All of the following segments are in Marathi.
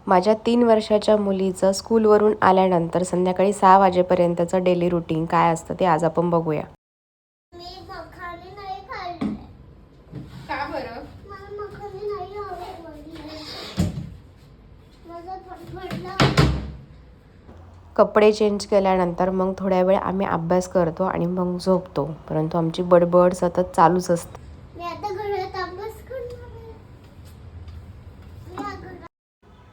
माझ्या 3 वर्षाच्या मुलीचं स्कूलवरून आल्यानंतर संध्याकाळी 6 वाजेपर्यंतचं डेली रुटीन काय असतं ते आज आपण बघूया. मी मखाने नाही खाल्ले. का बरं? मला मखाने नाही आवडत. माझा फटफटला. कपडे चेंज केल्यानंतर मग थोड्या वेळ आम्ही अभ्यास करतो आणि मग झोपतो. परंतु आमची बडबड सतत चालूच असते. मी आता घरात अभ्यास करणार आहे.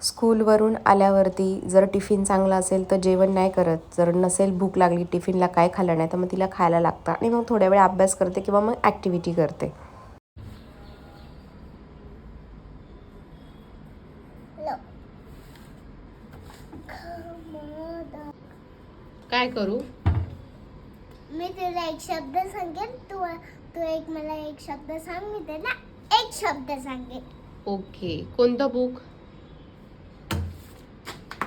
स्कूलवरून आल्यावरती जर टिफिन चांगला असेल तर जेवण नाही करत. जर नसेल भूक लागली टिफिनला काय खाल्लं नाही तर मग तिला खायला लागतं आणि मग थोड्या वेळ अभ्यास करते किंवा मग ॲक्टिव्हिटी करते. काय करू? मी तुला एक शब्द सांगेन, तू एक मला एक शब्द सांग, मी त्याला एक शब्द सांगेन. ओके. कोणतं बुक?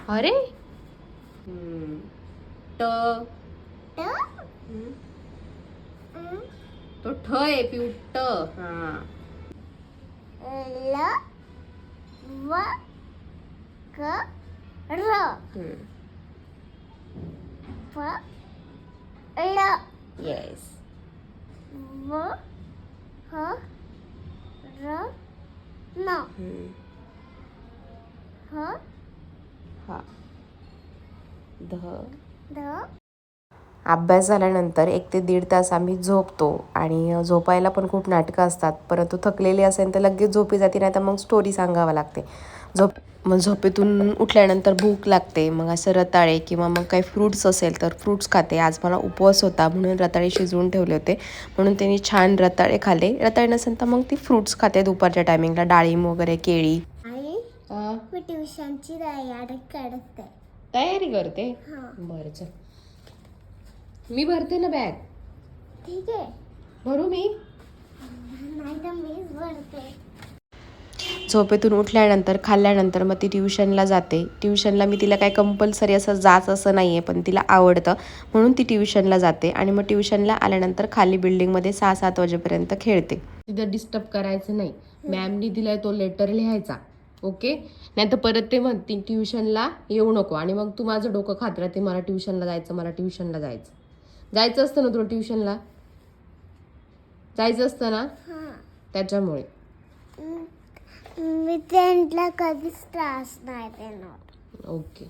अरे ट ट तो ठ आहे पिऊ. ट. हा. ल व क र फ ल येस. व ह र न ह हा. ध. ध. अभ्यास झाल्यानंतर 1 ते 1.5 तास आम्ही झोपतो आणि झोपायला पण खूप नाटकं असतात. परंतु थकलेली असेल तर लगेच झोपी जाते, नाही तर मग स्टोरी सांगावं लागते. मग झोपेतून उठल्यानंतर भूक लागते. मग असं रताळे किंवा मग काही फ्रूट्स असेल तर फ्रूट्स खाते. आज मला उपवास होता म्हणून रताळे शिजवून ठेवले होते, म्हणून त्यांनी छान रताळे खाल्ले. रताळे नसेल तर मग ती फ्रूट्स खाते दुपारच्या टायमिंगला, डाळिंब वगैरे, केळी. आई, मी ट्युशनची तयारी करते. तयारी करते. हा. बरं चल. मी भरते ना बॅग. ठीक आहे. भरू मी? नाही तर मीच भरते. झोपेतून उठल्यानंतर खाल्ल्यानंतर मग ती ट्युशनला जाते. ट्युशनला मी तिला काय कंपल्सरी असं जाच असं नाही आहे, पण तिला आवडतं म्हणून ती ट्युशनला जाते. आणि मग ट्युशनला आल्यानंतर खाली बिल्डिंगमध्ये 6-7 वाजेपर्यंत खेळते. तिथं डिस्टर्ब करायचं नाही. मॅमनी दिलाय तो लेटर लिहायचा. ओके. नाही तर परत ते म्हणते ट्युशनला येऊ नको आणि मग तू माझं डोकं खात राहते, मला ट्युशनला जायचं, मला ट्युशनला जायचं. जायचं असतं ना तुला ट्युशनला? जायचं असतं ना? त्याच्यामुळे. मी त्यांना कधीच त्रास नाही देणार. ओके.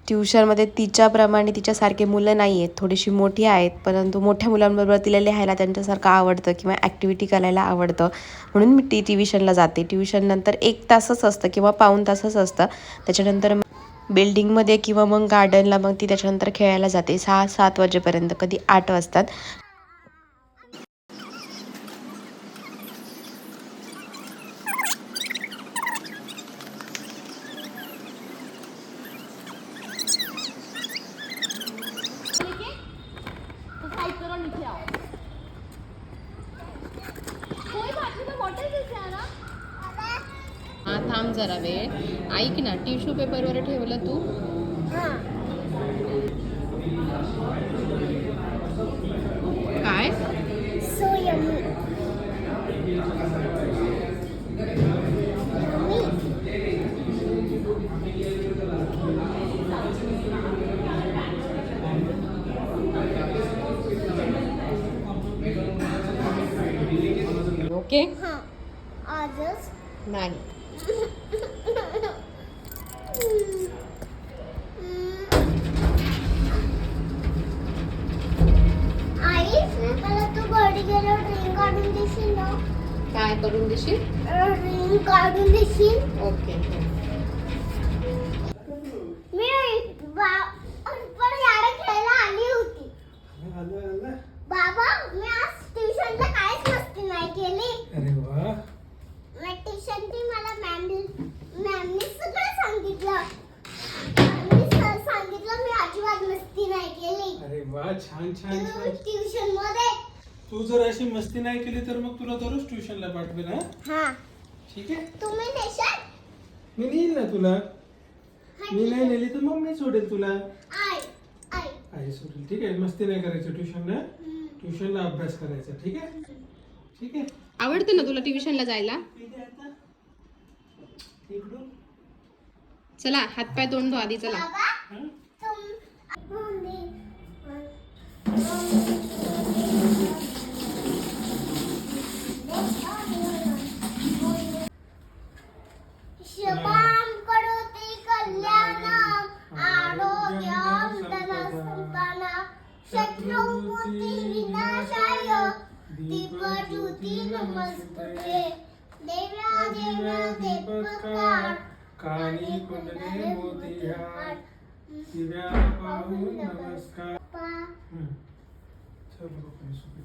ट्युशनमध्ये तिच्याप्रमाणे तिच्यासारखे मुलं नाही आहेत, थोडीशी मोठी आहेत. परंतु मोठ्या मुलांबरोबर तिला लिहायला त्यांच्यासारखं आवडतं किंवा ॲक्टिव्हिटी करायला आवडतं, म्हणून मी ती ट्युशनला जाते. ट्युशननंतर 1 तासच असतं किंवा पाऊण तासच असतं. त्याच्यानंतर बिल्डिंगमध्ये किंवा मग गार्डनला मग ती त्याच्यानंतर खेळायला जाते 6-7 वाजेपर्यंत, कधी 8 वाजतात. हा थांब जरा वेळ. ऐक ना, टिश्यू पेपरवर ठेवलं तू? काय? So yummy. ओके. आजच नाही. आई, मला तू घरी गेल्यावर रिंग काढून देशील ना? काय करून देशील? रिंग काढून देशील? ओके. मी पण याडे खेळायला आली होती. बाबा, मी आज ट्युशनला काहीच मस्ती नाही केली. अरे वा. मी ट्युशनची मला मॅमनी सगळं सांगितलं. सांगितलं मी अजिबात मस्ती नाही केली. अरे वा, छान छान छान. ट्युशन मध्ये तू जर अशी मस्ती नाही केली तर मग तुला दररोज ट्युशनला पाठवेल. हा, ठीक आहे. तुम्ही नेशाल? मी नेईल ना तुला. मी नाही नेली तर मम्मी सोडेल तुला. आई आई आई सोडेल. ठीक आहे. मस्ती नाही करायची ट्युशनला. ट्युशनला अभ्यास करायचा. ठीक आहे. ठीक आहे आवडतं ना तुला ट्युशनला जायला? इथे आता इकडून चला हातपाय तोंड धुवा आधी चला. हा? शुभम करोति कल्याणम आरोग्यम धनसंपदाम शत्रुबुद्धि विनाशाय दीपज्योती नमस्तुते देव्या देव्या दीपकार कानी कुंडले मोतिहार दिव्या पाहून नमस्कार चल लोकांनी सुखी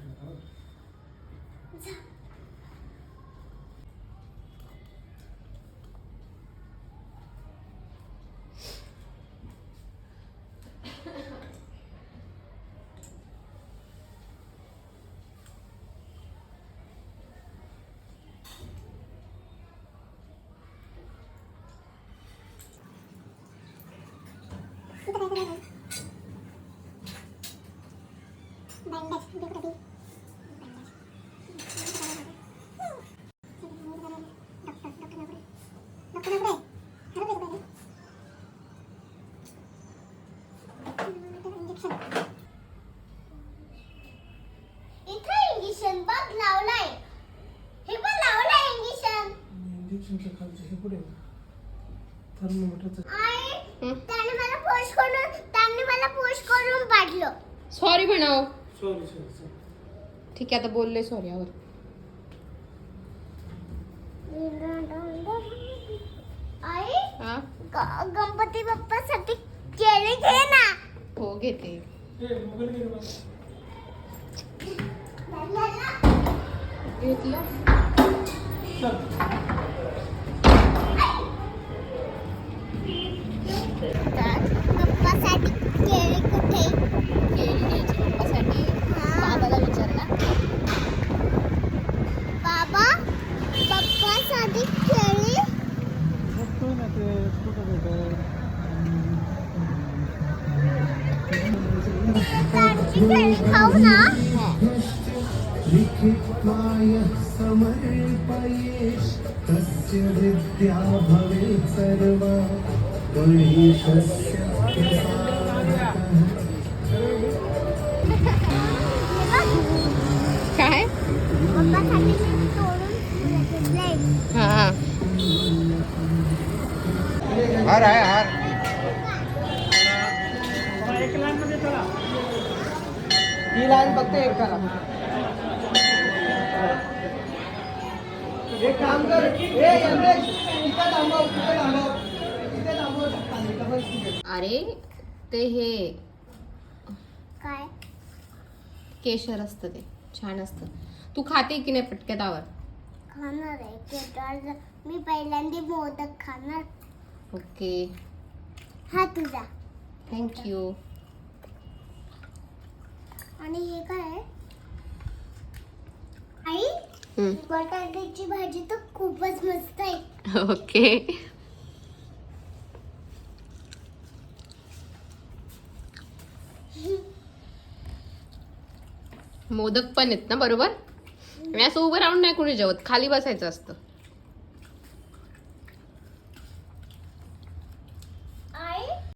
ठेवा. इथे इंजेक्शन बघ लावलाय. हे पण लावलाय इंजेक्शन. इंजेक्शनच्या खालचं हे पुढे थर्मोमीटरचं आई त्यांनी मला पुश करून पाडलं. सॉरी म्हणाव. सॉरी सॉरी ठीक आहे आता बोलले सॉरी यावर. आई हा गणपती बाप्पासाठी केळी घे ना. हो घेते. ए मोबाईल घे रे घेतलं. चल बाप्पासाठी केळी कुठे? केळी घ्यायची पप्पासाठी. बाबाला विचारला. बाबा बाप्पासाठी केळी. बघतोय ना ते कुठं भेटेल. त्यांची केळी खाऊ ना. लिखित्वाय समर्पयेश तस्य विद्या भवेत् सर्वा गणेशस्य प्रसादतः. काय? बाप्पासाठी मी तोडून घेतलंय. हा हार आहे हार. एक लाईन मध्ये चला. ही लाईन फक्त एक करा. एक काम कर ए यमेश इथे थांबव इथे थांबव इथे थांबव. अरे ते हे काय केशर असतं ते छान असतं. तू खाते की नाही पटक्यात आवर? खाणार आहे केळी. मी पहिल्यांदा मोदक खाणार. ओके हा तुझा. थँक्यू. आणि हे काय आहे? आई बटाट्याची भाजी तर खूपच मस्त आहे. ओके मोदक पण आहेत ना बरोबर. मी असं उभं राहून नाही कोणी जेवत, खाली बसायचं असतं.